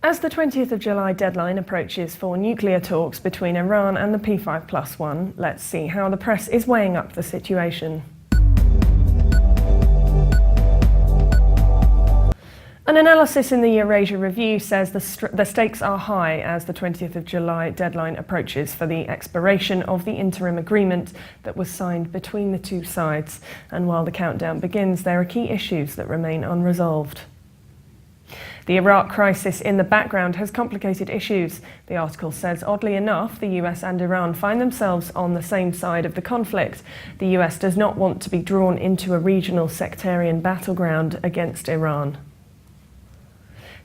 As the 20th of July deadline approaches for nuclear talks between Iran and the P5+1, let's see how the press is weighing up the situation. An analysis in the Eurasia Review says the stakes are high as the 20th of July deadline approaches for the expiration of the interim agreement that was signed between the two sides. And while the countdown begins, there are key issues that remain unresolved. The Iraq crisis in the background has complicated issues. The article says, oddly enough, the US and Iran find themselves on the same side of the conflict. The US does not want to be drawn into a regional sectarian battleground against Iran.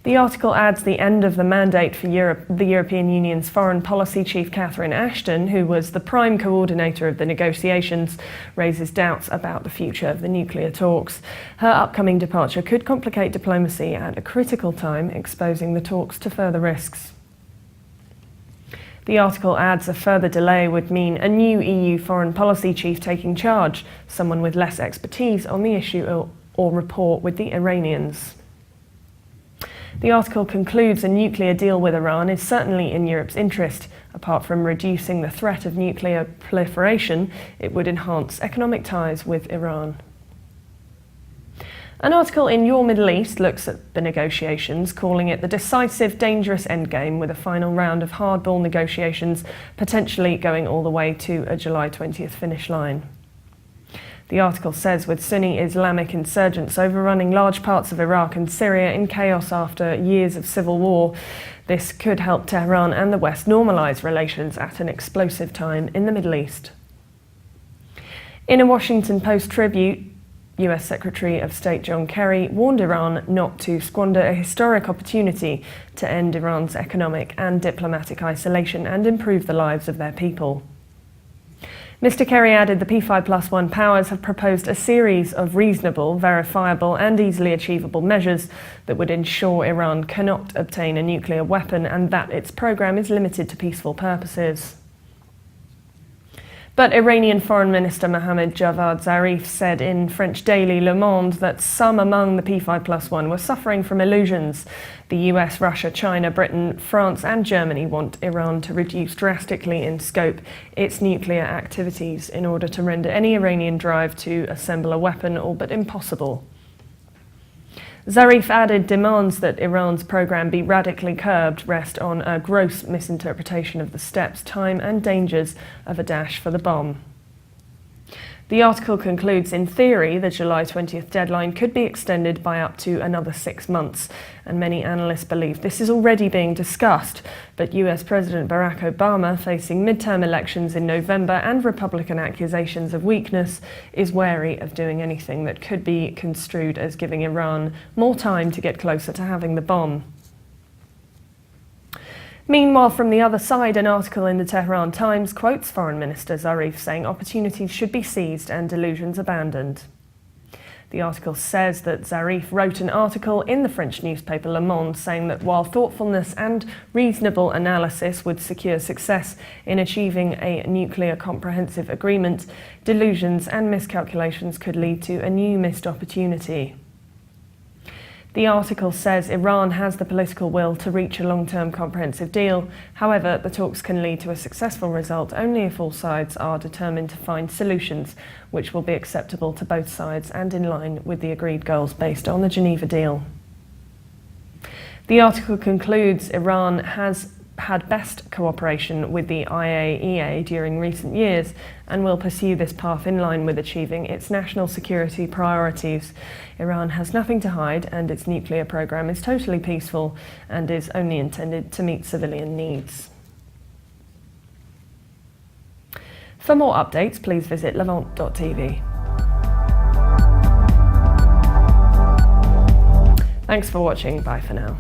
The article adds the end of the mandate for the European Union's foreign policy chief Catherine Ashton, who was the prime coordinator of the negotiations, raises doubts about the future of the nuclear talks. Her upcoming departure could complicate diplomacy at a critical time, exposing the talks to further risks. The article adds a further delay would mean a new EU foreign policy chief taking charge, someone with less expertise on the issue or rapport with the Iranians. The article concludes a nuclear deal with Iran is certainly in Europe's interest. Apart from reducing the threat of nuclear proliferation, it would enhance economic ties with Iran. An article in Your Middle East looks at the negotiations, calling it the decisive, dangerous endgame with a final round of hardball negotiations potentially going all the way to a July 20th finish line. The article says with Sunni Islamic insurgents overrunning large parts of Iraq and Syria in chaos after years of civil war, this could help Tehran and the West normalise relations at an explosive time in the Middle East. In a Washington Post tribute, US Secretary of State John Kerry warned Iran not to squander a historic opportunity to end Iran's economic and diplomatic isolation and improve the lives of their people. Mr. Kerry added the P5+1 powers have proposed a series of reasonable, verifiable and easily achievable measures that would ensure Iran cannot obtain a nuclear weapon and that its program is limited to peaceful purposes. But Iranian Foreign Minister Mohammad Javad Zarif said in French daily Le Monde that some among the P5+1 were suffering from illusions. The US, Russia, China, Britain, France and Germany want Iran to reduce drastically in scope its nuclear activities in order to render any Iranian drive to assemble a weapon all but impossible. Zarif added demands that Iran's program be radically curbed rest on a gross misinterpretation of the steps, time and dangers of a dash for the bomb. The article concludes, in theory, the July 20th deadline could be extended by up to another 6 months, and many analysts believe this is already being discussed. But US President Barack Obama, facing midterm elections in November and Republican accusations of weakness, is wary of doing anything that could be construed as giving Iran more time to get closer to having the bomb. Meanwhile, from the other side, an article in the Tehran Times quotes Foreign Minister Zarif saying opportunities should be seized and delusions abandoned. The article says that Zarif wrote an article in the French newspaper Le Monde saying that while thoughtfulness and reasonable analysis would secure success in achieving a nuclear comprehensive agreement, delusions and miscalculations could lead to a new missed opportunity. The article says Iran has the political will to reach a long-term comprehensive deal. However, the talks can lead to a successful result only if all sides are determined to find solutions which will be acceptable to both sides and in line with the agreed goals based on the Geneva deal. The article concludes Iran has had best cooperation with the IAEA during recent years and will pursue this path in line with achieving its national security priorities. Iran has nothing to hide and its nuclear program is totally peaceful and is only intended to meet civilian needs. For more updates, please visit levant.tv. Thanks for watching. Bye for now.